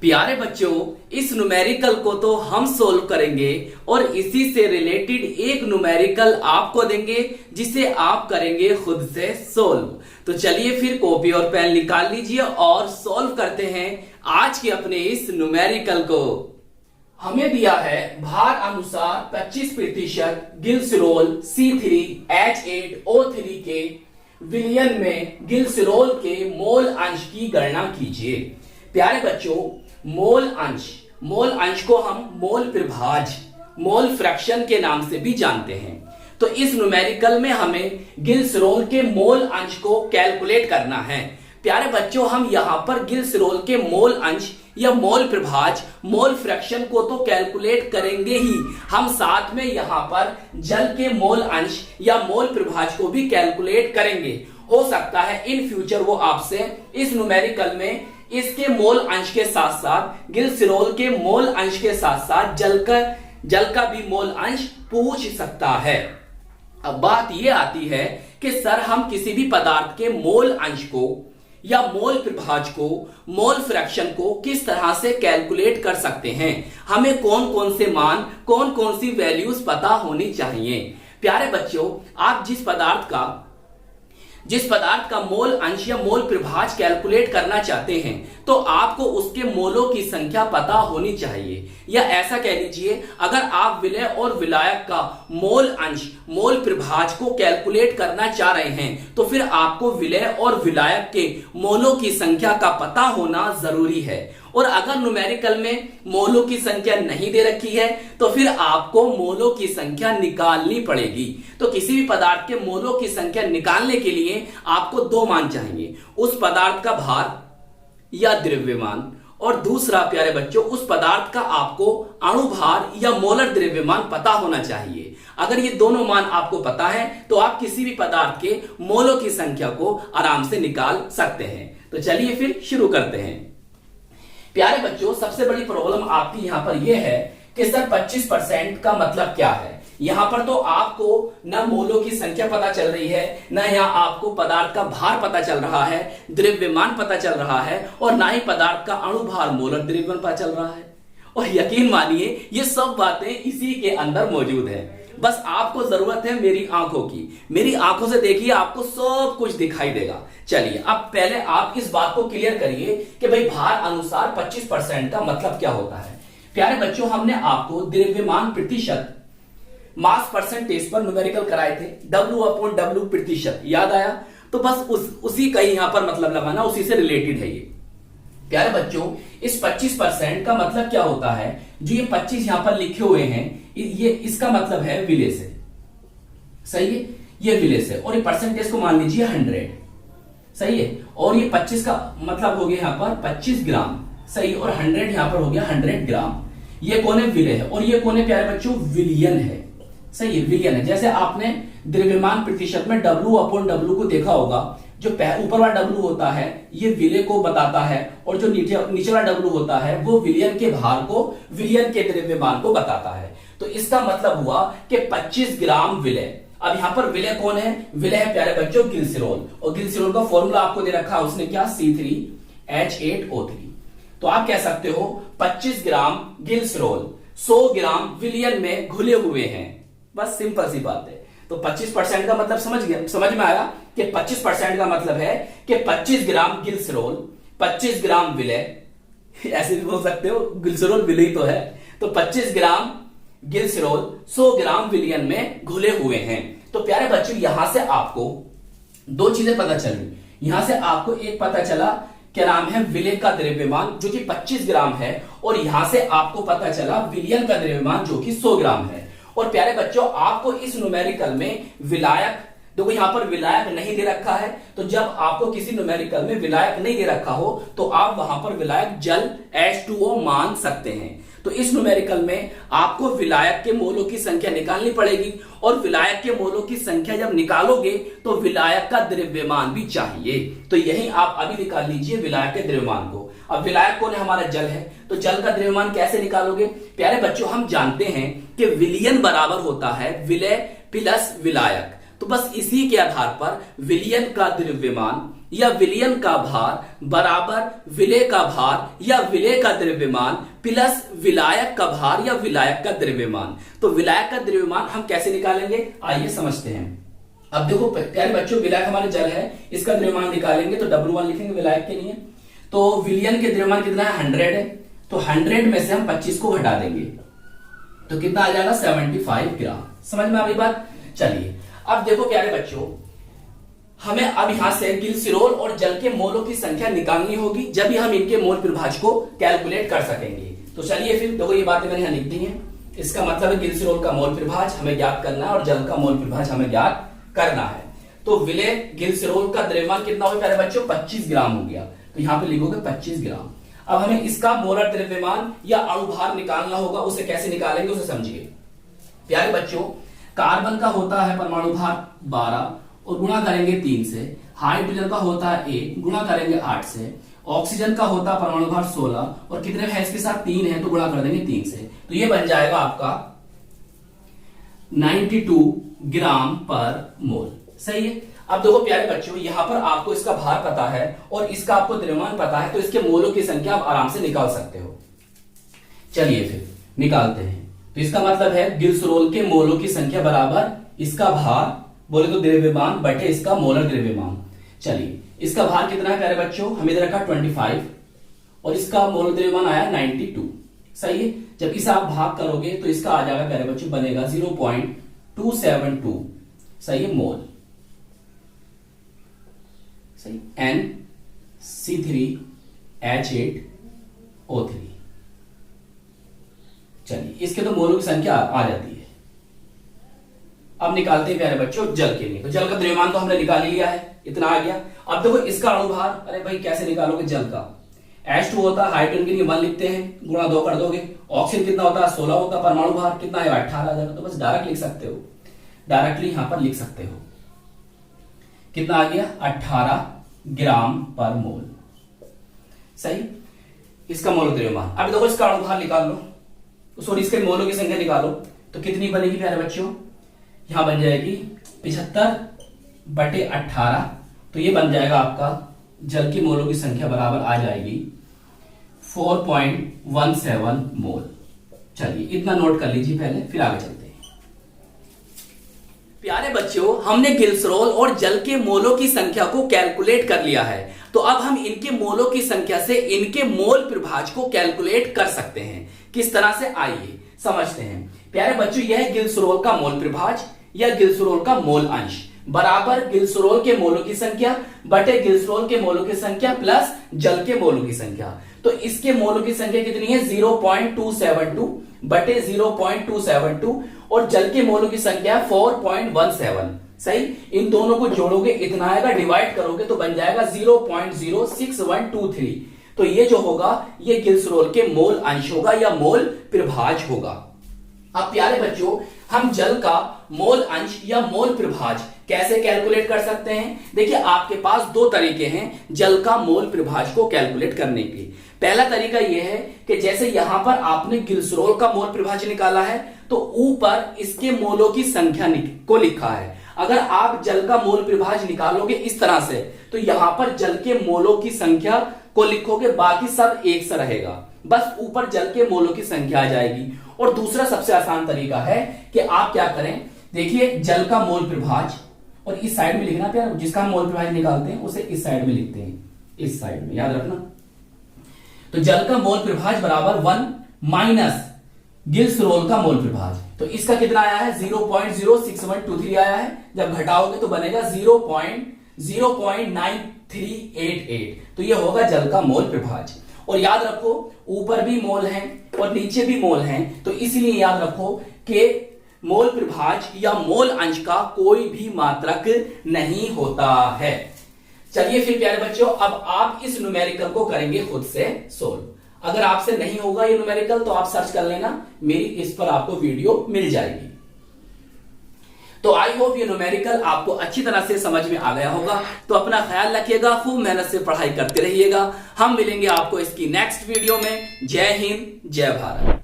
प्यारे बच्चों, इस न्यूमेरिकल को तो हम सोल्व करेंगे और इसी से रिलेटेड एक न्यूमेरिकल आपको देंगे जिसे आप करेंगे खुद से सोल्व। तो चलिए फिर कॉपी और पेन निकाल लीजिए और सोल्व करते हैं आज के अपने इस न्यूमेरिकल को। हमें दिया है भार अनुसार 25% गिल्सरोल C3H8O3 के विलयन में गिल्सरोल के मोल अंश की गणना कीजिए। प्यारे बच्चों, मोल अंश को हम मोल प्रभाज, मोल फ्रैक्शन के नाम से भी जानते हैं। तो इस न्यूमेरिकल में हमें गिल्सरोल के मोल अंश को कैलकुलेट करना है। प्यारे बच्चों, हम यहां पर गिल्सरोल के मोल अंश या मोल प्रभाज, मोल फ्रैक्शन को तो कैलकुलेट करेंगे ही, हम साथ में यहां पर जल के मोल अंश या मोल प्रभाज को भी कैलकुलेट करेंगे। हो सकता है इन फ्यूचर वो आपसे इस न्यूमेरिकल में इसके मोल अंश के साथ साथ गिल्सरोल के मोल अंश के साथ साथ जल का भी मोल अंश पूछ सकता है। अब बात यह आती है कि सर, हम किसी भी पदार्थ के मोल अंश को या मोल प्रभाज को, मोल फ्रैक्शन को किस तरह से कैलकुलेट कर सकते हैं, हमें कौन कौन से मान, कौन कौन सी वैल्यूज पता होनी चाहिए। प्यारे बच्चों, आप जिस पदार्थ का मोल अंश या मोल प्रभाज कैलकुलेट करना चाहते हैं तो आपको उसके मोलों की संख्या पता होनी चाहिए। या ऐसा कह लीजिए, अगर आप विलय और विलायक का मोल अंश, मोल प्रभाज को कैलकुलेट करना चाह रहे हैं तो फिर आपको विलय और विलायक के मोलों की संख्या का पता होना जरूरी है। और अगर न्यूमेरिकल में मोलों की संख्या नहीं दे रखी है तो फिर आपको मोलों की संख्या निकालनी पड़ेगी। तो किसी भी पदार्थ के मोलों की संख्या निकालने के लिए आपको दो मान चाहिए, उस पदार्थ का भार या द्रव्यमान, और दूसरा प्यारे बच्चों, उस पदार्थ का आपको अणुभार या मोलर द्रव्यमान पता होना चाहिए। अगर ये दोनों मान आपको पता है तो आप किसी भी पदार्थ के मोलों की संख्या को आराम से निकाल सकते हैं। तो चलिए फिर शुरू करते हैं। प्यारे बच्चों, सबसे बड़ी प्रॉब्लम आपकी यहां पर यह है कि सर 25% का मतलब क्या है। यहां पर तो आपको न मोलों की संख्या पता चल रही है, न यहां आपको पदार्थ का भार पता चल रहा है, द्रव्यमान पता चल रहा है, और ना ही पदार्थ का अणुभार, मोलर द्रव्यमान पता चल रहा है। और यकीन मानिए ये सब बातें इसी के अंदर मौजूद है। बस आपको जरूरत है मेरी आंखों की। मेरी आंखों से देखिए, आपको सब कुछ दिखाई देगा। चलिए, अब पहले आप इस बात को क्लियर करिए कि भाई भार अनुसार 25% का मतलब क्या होता है। प्यारे बच्चों, हमने आपको द्रव्यमान प्रतिशत, मास परसेंटेज पर न्यूमेरिकल कराए थे, W/W प्रतिशत, याद आया? तो बस उसी का यहां पर मतलब लगाना, उसी से रिलेटेड है ये। प्यारे बच्चों, इस 25% का मतलब क्या होता है? जो ये 25 यहां पर लिखे हुए हैं, ये इसका मतलब है विलय से, सही है, ये विलय से, और ये परसेंटेज को मान लीजिए 100, सही है। और ये 25 का मतलब हो गया यहां पर 25 ग्राम, सही, और 100 यहां पर हो गया 100 ग्राम। ये कौन है? विलय है। और ये कौन है प्यारे बच्चों? विलयन है, सही है, विलयन है। जैसे आपने द्रव्यमान प्रतिशत में W/W को देखा होगा, जो ऊपर वाला W होता है ये विलय को बताता है, और जो नीचे वाला W होता है वो विलयन के भार को, विलयन के द्रव्यमान को बताता है। तो इसका मतलब हुआ कि 25 ग्राम विलय। अब यहां पर विलय कौन है? विलय है प्यारे बच्चों गिल्सरोल, और गिल्सरोल का फॉर्मूला आपको दे रखा है, उसने क्या? C3H8O3। तो आप कह सकते हो 25 ग्राम गिल्सरोल 100 ग्राम विलयन में घुले हुए हैं। बस सिंपल सी बात है। तो 25% का मतलब समझ में आया कि 25% का मतलब है कि 25 ग्राम गिल्सरोल, 25 ग्राम विलय, ऐसे भी बोल सकते हो, गिल्सरोल विलय तो है। तो 25 ग्राम गिल्सरोल 100 ग्राम विलयन में घुले हुए हैं। तो प्यारे बच्चों, यहां से आपको दो चीजें पता चली। यहां से आपको एक पता चला, क्या नाम है? विलय का द्रव्यमान जो कि 25 ग्राम है, और यहां से आपको पता चला विलयन का द्रव्यमान जो कि 100 ग्राम है। और प्यारे बच्चों, आपको इस न्यूमेरिकल में विलायक, देखो यहां पर विलायक नहीं दे रखा है, तो जब आपको किसी न्यूमेरिकल में विलायक नहीं दे रखा हो तो आप वहां पर विलायक जल H2O मान सकते हैं। तो इस न्यूमेरिकल में आपको विलायक के मोलों की संख्या निकालनी पड़ेगी, और विलायक के मोलों की संख्या जब निकालोगे तो विलायक का द्रव्यमान भी चाहिए। तो यही आप अभी निकाल लीजिए विलायक के द्रव्यमान को। अब विलायक कौन है? हमारा जल है। तो जल का द्रव्यमान कैसे निकालोगे? प्यारे बच्चों, हम जानते हैं कि विलयन बराबर होता है विलय प्लस विलायक। तो बस इसी के आधार पर विलयन का द्रव्यमान या विलयन का भार बराबर विलेय का भार या विलेय का द्रव्यमान प्लस विलायक का भार या विलायक का द्रव्यमान। तो विलायक का द्रव्यमान हम कैसे निकालेंगे, आइए समझते हैं। अब देखो प्यारे बच्चों, विलायक हमारे जल है, इसका द्रव्यमान निकालेंगे तो W1 लिखेंगे विलायक के लिए। तो विलयन के द्रव्यमान कितना है, 100 है, तो 100 में से हम 25 को घटा देंगे तो कितना आ जाएगा, 75 ग्राम। समझ में आ गई बात। चलिए अब देखो प्यारे बच्चों, हमें अब यहां से गिलसिरोल और जल के मोलों की संख्या निकालनी होगी, जब ही हम इनके मोल प्रभाज को कैलकुलेट कर सकेंगे। तो चलिए फिर देखो, ये बातें मैंने यहां लिख दी हैं। इसका मतलब है गिलसिरोल का मोल प्रभाज हमें ज्ञात करना है और जल का मोल प्रभाज हमें ज्ञात करना है। तो विलेय गिलसिरोल का द्रव्यमान कितना हो प्यारे बच्चों, 25 ग्राम हो गया, तो यहां पे लिखोगे 25 ग्राम। अब हमें इसका मोलर द्रव्यमान या अणुभार निकालना होगा, उसे कैसे निकालेंगे उसे समझिए। प्यारे बच्चों, कार्बन का होता है परमाणु भार 12 और गुणा करेंगे 3 से, हाइड्रोजन का होता है 1 गुणा करेंगे 8 से, ऑक्सीजन का होता है परमाणु भार 16 और कितने है इसके साथ 3 है तो गुणा कर देंगे 3 से, तो ये बन जाएगा आपका 92 ग्राम पर मोल। सही है। अब देखो प्यारे बच्चों, यहां पर आपको इसका भार पता है और इसका आपको द्रव्यमान पता है, तो इसके मोलों की संख्या आप आराम से निकाल सकते हो। चलिए फिर निकालते हैं। तो इसका मतलब है गिलसिरोल के मोलों की संख्या बराबर इसका भार बोले तो द्रव्यमान बटे इसका मोलर द्रव्यमान। चलिए इसका भार कितना है प्यारे बच्चों, हमें इधर रखा 25 और इसका मोलर द्रव्यमान आया 92। सही है। जब इसे आप भाग करोगे तो इसका आ जाएगा प्यारे बच्चों, बनेगा 0.272। सही है, मोल। सही, NC3H8O3। चलिए इसके तो मोलों की संख्या आ जाती है। अब निकालते हैं प्यारे बच्चों जल के लिए। तो जल का द्रव्यमान तो हमने निकाल लिया है, इतना आ गया। अब देखो इसका अणुभार, अरे भाई कैसे निकालोगे जल का, H2 होता है, हाइड्रोजन के लिए 1 लिखते हैं, गुणा 2 कर दोगे। ऑक्सीजन कितना होता है, 16 होता है, परमाणु भार कितना है 18 आ जाएगा। तो बस डायरेक्ट लिख सकते हो, डायरेक्टली यहां पर लिख सकते हो। कितना आ गया, 18 ग्राम पर मोल। सही, इसका मोल द्रव्यमान। अब देखो इसका अणुभार निकाल लो, सॉरी इसके मोलों की संख्या निकालो, तो कितनी बनेगी प्यारे बच्चों, यहां बन जाएगी 75/18। तो ये बन जाएगा आपका जल की मोलों की संख्या बराबर आ जाएगी 4.17 मोल। चलिए इतना नोट कर लीजिए पहले, फिर आगे चलते हैं। प्यारे बच्चों, हमने गिलसिरोल और जल के मोलों की संख्या को कैलकुलेट कर लिया है, तो अब हम इनके मोलों की संख्या से इनके मोल प्रभाज को कैलकुलेट कर सकते हैं। किस तरह से, आइए समझते हैं। प्यारे बच्चों, यह गिलसिरोल का मोल प्रभाज या गिलसिरोल का मोल अंश बराबर गिलसिरोल के मोलों की संख्या बटे गिलसिरोल के मोलों की संख्या प्लस जल के मोलों की संख्या। तो इसके मोलों की संख्या कितनी है, 0.272 बटे 0.272 और जल के मोलों की संख्या 4.17। सही, इन दोनों को जोड़ोगे इतना आएगा, डिवाइड करोगे तो बन जाएगा 0.06123। तो ये जो होगा ये गिलसिरोल के मोल अंश होगा या मोल प्रभाज होगा। अब प्यारे बच्चों, हम जल का मोल अंश या मोल प्रभाज कैसे कैलकुलेट कर सकते हैं। देखिए आपके पास दो तरीके हैं जल का मोल प्रभाज को कैलकुलेट करने के। पहला तरीका यह है कि जैसे यहां पर आपने गिलसिरोल का मोल प्रभाज निकाला है तो ऊपर इसके मोलों की संख्या को लिखा है। अगर आप जल का मोल प्रभाज निकालोगे इस तरह से तो यहां पर जल के मोलों की संख्या को लिखोगे, बाकी सब एक सा रहेगा, बस ऊपर जल के मोलों की संख्या आ जाएगी। और दूसरा सबसे आसान तरीका है कि आप क्या करें, देखिए जल का मोल प्रभाज और इस साइड में लिखना प्यार, जिसका हम मोल प्रभाज निकालते हैं उसे इस साइड में लिखते हैं, इस साइड में याद रखना। तो जल का मोल प्रभाज बराबर 1 माइनस गिलसिरोल का मोल प्रभाज। तो इसका कितना आया है, 0.06123 आया है। जब घटाओगे तो बनेगा 0.9388। तो ये होगा जल का मोल प्रभाज। और याद रखो ऊपर भी मोल हैं और नीचे भी मोल हैं, तो इसलिए याद रखो कि मोल प्रभाज या मोल अंश का कोई भी मात्रक नहीं होता है। चलिए फिर प्यारे बच्चों, अब आप इस न्यूमेरिकल को करेंगे खुद से सोल्व। अगर आपसे नहीं होगा ये न्यूमेरिकल तो आप सर्च कर लेना, मेरी इस पर आपको वीडियो मिल जाएगी। तो आई होप ये न्यूमेरिकल आपको अच्छी तरह से समझ में आ गया होगा। तो अपना ख्याल रखिएगा, खूब मेहनत से पढ़ाई करते रहिएगा। हम मिलेंगे आपको इसकी नेक्स्ट वीडियो में। जय हिंद, जय भारत।